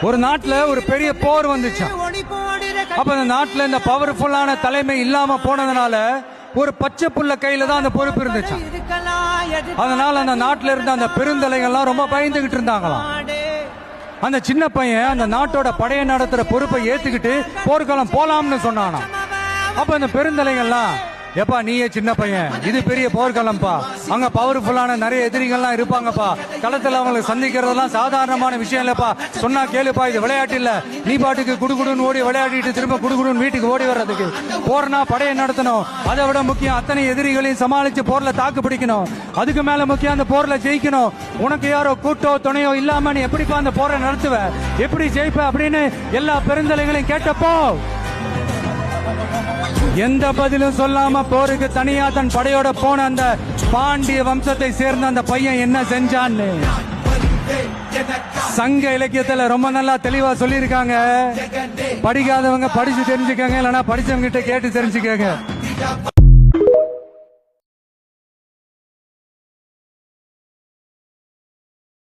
ஒரு நாட்டுல ஒரு பெரிய போர் வந்துச்சு. அப்ப அந்த நாட்டுல இந்த பவர்ஃபுல்லான தலைமை இல்லாம போனதுனால ஒரு பச்சை புள்ள கையில தான் அந்த பொறுப்பு இருந்துச்சு. அதனால அந்த நாட்டுல இருந்த அந்த பெருந்தலைகள்லாம் ரொம்ப பயந்துகிட்டு இருந்தாங்களாம். அந்த சின்ன பையன் அந்த நாட்டோட படையை நடத்துற பொறுப்பை ஏத்துக்கிட்டு போர்க்களம் போலாம்னு சொன்னானா. அப்ப அந்த பெருந்தலைகள்லாம், எப்பா நீயே சின்ன பையன், இது பெரிய போர்க்களம்பா, அங்க பவர்ஃபுல்லான நிறைய எதிரிகள்லாம் இருப்பாங்கப்பா, களத்துல அவங்களை சந்திக்கிறதெல்லாம் சாதாரணமான விஷயம் இல்லப்பா, சொன்னா கேளுப்பா, இது விளையாட்டு இல்ல, நீ பாட்டுக்கு குடுகுடுன்னு ஓடி விளையாடிட்டு திரும்ப குடுகுடுன்னு வீட்டுக்கு ஓடி வர்றதுக்கு, போர்னா படையை நடத்தணும், அதை விட முக்கியம் அத்தனை எதிரிகளையும் சமாளிச்சு போர்ல தாக்கு பிடிக்கணும், அதுக்கு மேல முக்கியம் அந்த போர்ல ஜெயிக்கணும், உனக்கு யாரோ கூட்டோ துணையோ இல்லாம நீ எப்படிப்பா அந்த போரை நடத்துவ, எப்படி ஜெயிப்ப அப்படின்னு எல்லா பெருந்தலைகளையும் கேட்டப்போ எந்த பதிலும் சொல்லாம போருக்கு தனியா தன் படையோட போன அந்த பாண்டிய வம்சத்தை சேர்ந்த அந்த பையன் என்ன செஞ்சான்னு சங்க இலக்கியத்துல ரொம்ப நல்லா தெளிவா சொல்லியிருக்காங்க. படிக்காதவங்க படிச்சு தெரிஞ்சுக்கங்க, இல்லைன்னா படிச்சவங்க கிட்ட கேட்டு தெரிஞ்சுக்கங்க.